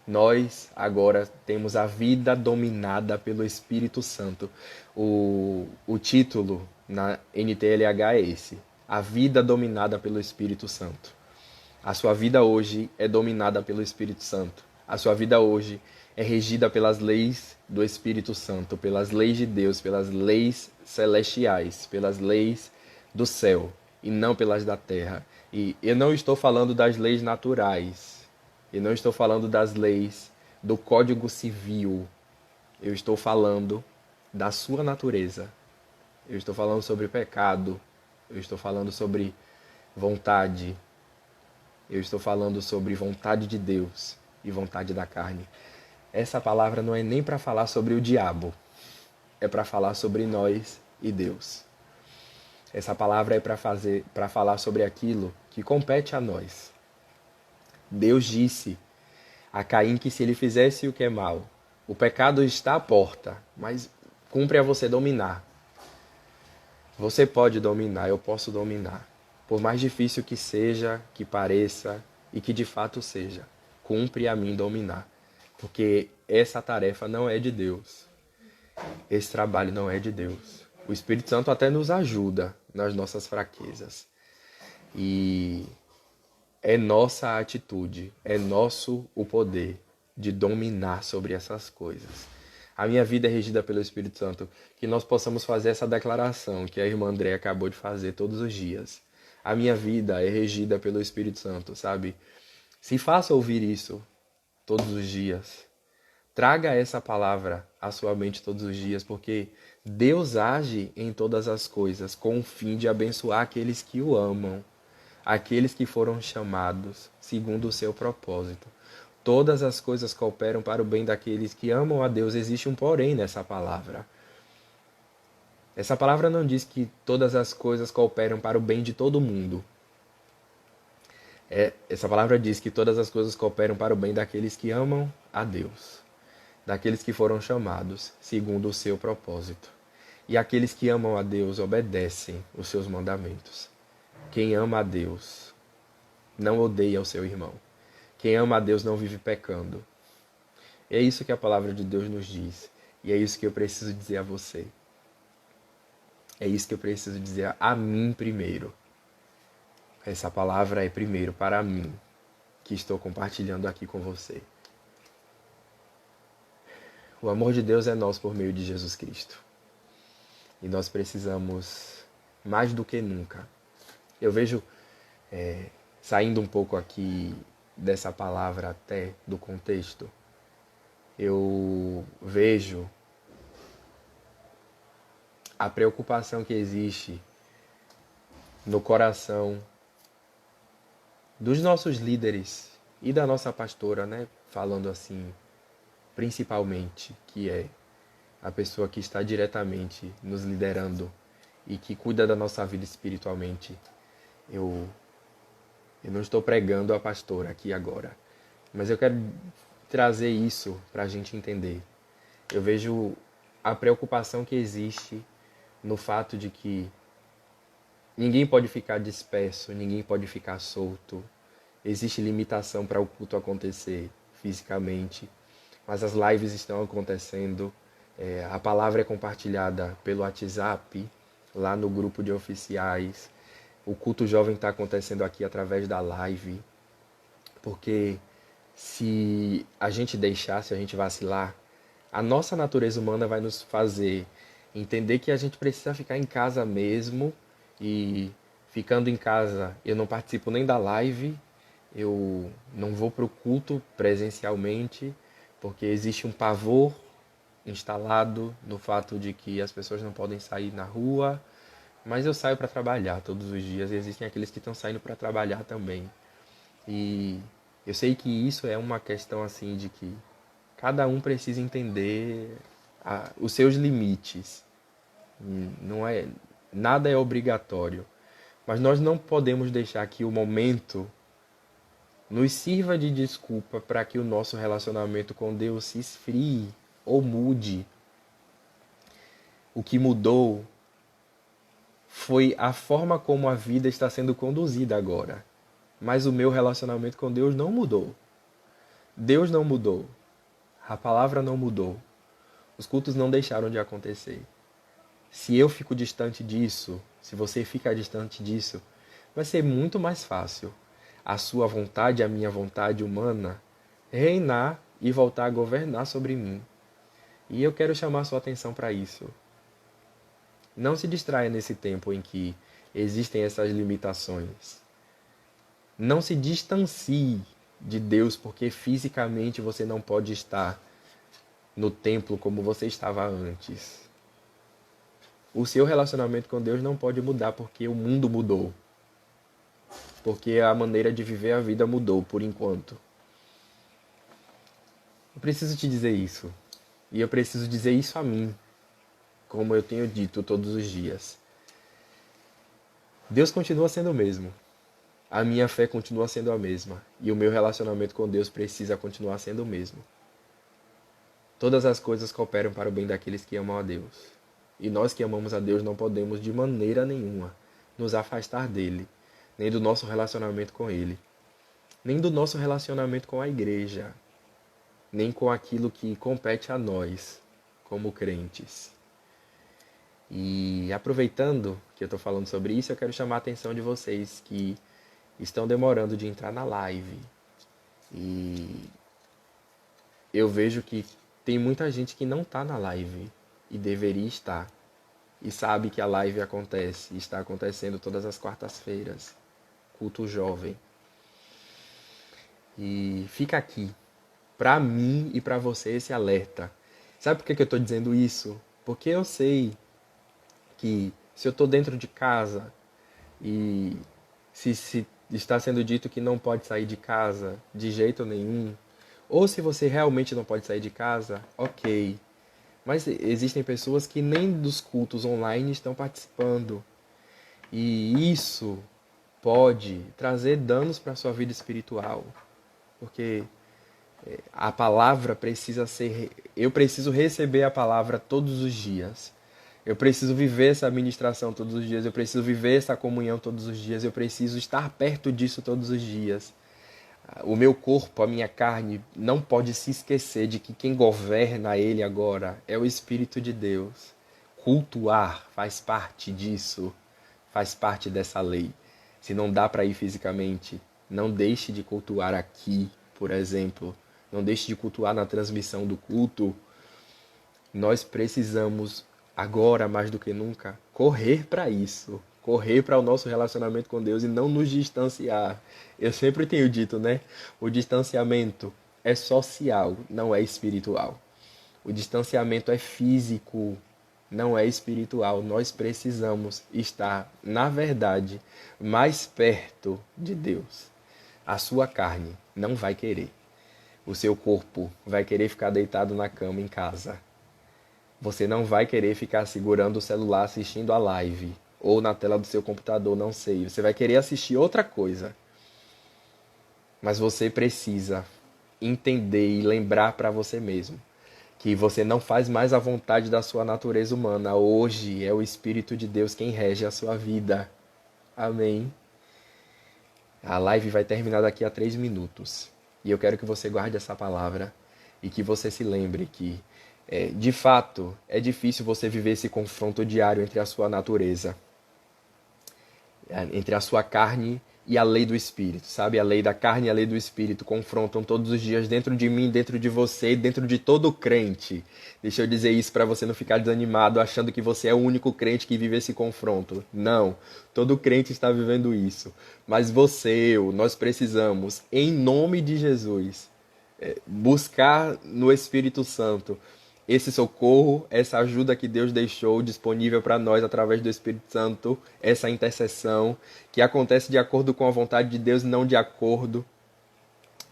Nós agora temos a vida dominada pelo Espírito Santo. O título na NTLH é esse: a vida dominada pelo Espírito Santo. A sua vida hoje é dominada pelo Espírito Santo. A sua vida hoje é regida pelas leis do Espírito Santo, pelas leis de Deus, pelas leis celestiais, pelas leis do céu e não pelas da terra. E eu não estou falando das leis naturais. Eu não estou falando das leis do Código Civil. Eu estou falando da sua natureza. Eu estou falando sobre pecado. Eu estou falando sobre vontade. Eu estou falando sobre vontade de Deus e vontade da carne. Essa palavra não é nem para falar sobre o diabo. É para falar sobre nós e Deus. Essa palavra é para falar sobre aquilo que compete a nós. Deus disse a Caim que se ele fizesse o que é mal, o pecado está à porta, mas cumpre a você dominar. Você pode dominar, eu posso dominar. Por mais difícil que seja, que pareça e que de fato seja, cumpre a mim dominar. Porque essa tarefa não é de Deus. Esse trabalho não é de Deus. O Espírito Santo até nos ajuda nas nossas fraquezas. E é nossa atitude, é nosso o poder de dominar sobre essas coisas. A minha vida é regida pelo Espírito Santo. Que nós possamos fazer essa declaração que a irmã André acabou de fazer todos os dias. A minha vida é regida pelo Espírito Santo, sabe? Se faça ouvir isso todos os dias. Traga essa palavra à sua mente todos os dias, porque Deus age em todas as coisas com o fim de abençoar aqueles que o amam, aqueles que foram chamados segundo o seu propósito. Todas as coisas cooperam para o bem daqueles que amam a Deus. Existe um porém nessa palavra. Essa palavra não diz que todas as coisas cooperam para o bem de todo mundo. Essa palavra diz que todas as coisas cooperam para o bem daqueles que amam a Deus, daqueles que foram chamados segundo o seu propósito. E aqueles que amam a Deus obedecem os seus mandamentos. Quem ama a Deus não odeia o seu irmão. Quem ama a Deus não vive pecando. É isso que a palavra de Deus nos diz. E é isso que eu preciso dizer a você. É isso que eu preciso dizer a mim primeiro. Essa palavra é primeiro para mim, que estou compartilhando aqui com você. O amor de Deus é nosso por meio de Jesus Cristo. E nós precisamos, mais do que nunca. Eu vejo, saindo um pouco aqui dessa palavra até do contexto, eu vejo a preocupação que existe no coração dos nossos líderes e da nossa pastora, né? Falando assim, principalmente, que é a pessoa que está diretamente nos liderando e que cuida da nossa vida espiritualmente. Eu não estou pregando a pastora aqui agora, mas eu quero trazer isso para a gente entender. Eu vejo a preocupação que existe no fato de que ninguém pode ficar disperso, ninguém pode ficar solto. Existe limitação para o culto acontecer fisicamente, mas as lives estão acontecendo. A palavra é compartilhada pelo WhatsApp, lá no grupo de oficiais. O culto jovem está acontecendo aqui através da live, porque se a gente deixar, se a gente vacilar, a nossa natureza humana vai nos fazer entender que a gente precisa ficar em casa mesmo, e ficando em casa eu não participo nem da live, eu não vou para o culto presencialmente, porque existe um pavor instalado no fato de que as pessoas não podem sair na rua, mas eu saio para trabalhar todos os dias, e existem aqueles que estão saindo para trabalhar também. E eu sei que isso é uma questão assim de que cada um precisa entender os seus limites. Não é, nada é obrigatório, mas nós não podemos deixar que o momento nos sirva de desculpa para que o nosso relacionamento com Deus se esfrie ou mude. O que mudou foi a forma como a vida está sendo conduzida agora. Mas o meu relacionamento com Deus não mudou. Deus não mudou. A palavra não mudou. Os cultos não deixaram de acontecer. Se eu fico distante disso, se você ficar distante disso, vai ser muito mais fácil a sua vontade, a minha vontade humana, reinar e voltar a governar sobre mim. E eu quero chamar sua atenção para isso. Não se distraia nesse tempo em que existem essas limitações. Não se distancie de Deus porque fisicamente você não pode estar no templo como você estava antes. O seu relacionamento com Deus não pode mudar porque o mundo mudou. Porque a maneira de viver a vida mudou por enquanto. Eu preciso te dizer isso. E eu preciso dizer isso a mim, como eu tenho dito todos os dias. Deus continua sendo o mesmo. A minha fé continua sendo a mesma. E o meu relacionamento com Deus precisa continuar sendo o mesmo. Todas as coisas cooperam para o bem daqueles que amam a Deus. E nós que amamos a Deus não podemos de maneira nenhuma nos afastar dele, nem do nosso relacionamento com ele, nem do nosso relacionamento com a igreja, nem com aquilo que compete a nós como crentes. E aproveitando que eu estou falando sobre isso, eu quero chamar a atenção de vocês que estão demorando de entrar na live. E eu vejo que tem muita gente que não está na live e deveria estar. E sabe que a live acontece, e está acontecendo todas as quartas-feiras. Culto jovem. E fica aqui, para mim e para você, esse alerta. Sabe por que eu estou dizendo isso? Porque eu sei que se eu estou dentro de casa e se está sendo dito que não pode sair de casa de jeito nenhum, ou se você realmente não pode sair de casa, ok. Mas existem pessoas que nem dos cultos online estão participando. E isso pode trazer danos para a sua vida espiritual. Porque a palavra precisa ser... Eu preciso receber a palavra todos os dias. Eu preciso viver essa ministração todos os dias, eu preciso viver essa comunhão todos os dias, eu preciso estar perto disso todos os dias. O meu corpo, a minha carne, não pode se esquecer de que quem governa ele agora é o Espírito de Deus. Cultuar faz parte disso, faz parte dessa lei. Se não dá para ir fisicamente, não deixe de cultuar aqui, por exemplo. Não deixe de cultuar na transmissão do culto. Nós precisamos, agora mais do que nunca, correr para isso. Correr para o nosso relacionamento com Deus e não nos distanciar. Eu sempre tenho dito, né? O distanciamento é social, não é espiritual. O distanciamento é físico, não é espiritual. Nós precisamos estar, na verdade, mais perto de Deus. A sua carne não vai querer. O seu corpo vai querer ficar deitado na cama em casa. Você não vai querer ficar segurando o celular assistindo a live ou na tela do seu computador, não sei. Você vai querer assistir outra coisa. Mas você precisa entender e lembrar para você mesmo que você não faz mais a vontade da sua natureza humana. Hoje é o Espírito de Deus quem rege a sua vida. Amém. A live vai terminar daqui a 3 minutos. E eu quero que você guarde essa palavra e que você se lembre que, de fato, é difícil você viver esse confronto diário entre a sua natureza, entre a sua carne e a lei do Espírito, sabe? A lei da carne e a lei do Espírito confrontam todos os dias dentro de mim, dentro de você e dentro de todo crente. Deixa eu dizer isso para você não ficar desanimado achando que você é o único crente que vive esse confronto. Não, todo crente está vivendo isso. Mas nós precisamos, em nome de Jesus, buscar no Espírito Santo esse socorro, essa ajuda que Deus deixou disponível para nós através do Espírito Santo, essa intercessão que acontece de acordo com a vontade de Deus, não de acordo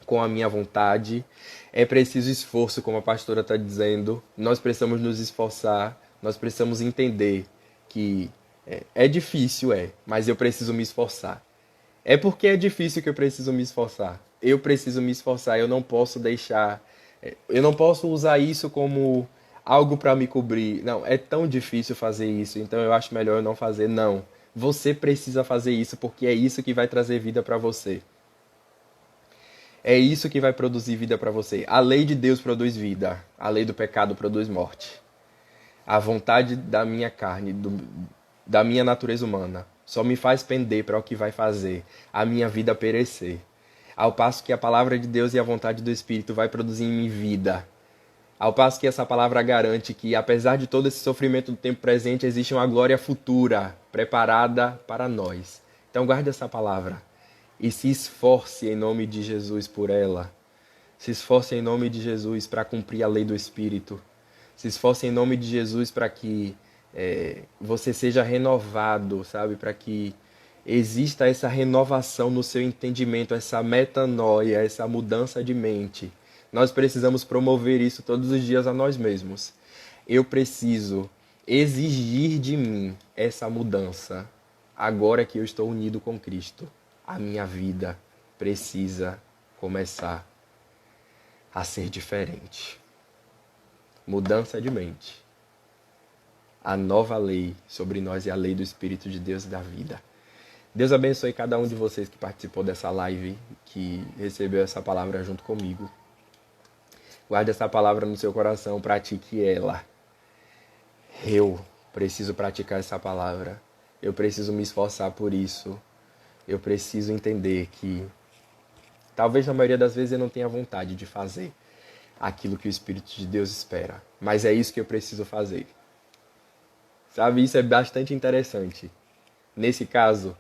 com a minha vontade. É preciso esforço, como a pastora está dizendo. Nós precisamos nos esforçar, nós precisamos entender que é difícil, mas eu preciso me esforçar. É porque é difícil que eu preciso me esforçar. Eu preciso me esforçar, eu não posso usar isso como algo para me cobrir. Não, é tão difícil fazer isso, então eu acho melhor eu não fazer. Não, você precisa fazer isso porque é isso que vai trazer vida para você. É isso que vai produzir vida para você. A lei de Deus produz vida, a lei do pecado produz morte. A vontade da minha carne, da minha natureza humana, só me faz pender para o que vai fazer a minha vida perecer. Ao passo que a palavra de Deus e a vontade do Espírito vai produzir em mim vida. Ao passo que essa palavra garante que, apesar de todo esse sofrimento do tempo presente, existe uma glória futura preparada para nós. Então guarde essa palavra e se esforce em nome de Jesus por ela. Se esforce em nome de Jesus para cumprir a lei do Espírito. Se esforce em nome de Jesus para que você seja renovado, sabe? Para que exista essa renovação no seu entendimento, essa metanoia, essa mudança de mente. Nós precisamos promover isso todos os dias a nós mesmos. Eu preciso exigir de mim essa mudança. Agora que eu estou unido com Cristo, a minha vida precisa começar a ser diferente. Mudança de mente. A nova lei sobre nós é a lei do Espírito de Deus e da vida. Deus abençoe cada um de vocês que participou dessa live, que recebeu essa palavra junto comigo. Guarde essa palavra no seu coração, pratique ela. Eu preciso praticar essa palavra. Eu preciso me esforçar por isso. Eu preciso entender que talvez na maioria das vezes eu não tenha vontade de fazer aquilo que o Espírito de Deus espera. Mas é isso que eu preciso fazer. Sabe, isso é bastante interessante. Nesse caso,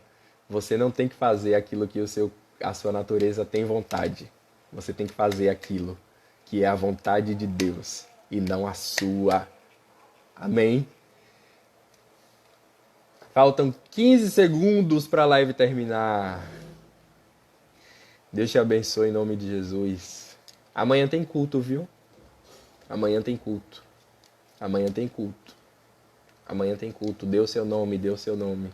você não tem que fazer aquilo que a sua natureza tem vontade. Você tem que fazer aquilo que é a vontade de Deus e não a sua. Amém? Faltam 15 segundos para a live terminar. Deus te abençoe em nome de Jesus. Amanhã tem culto, viu? Amanhã tem culto. Amanhã tem culto. Amanhã tem culto. Dê o seu nome, dê o seu nome.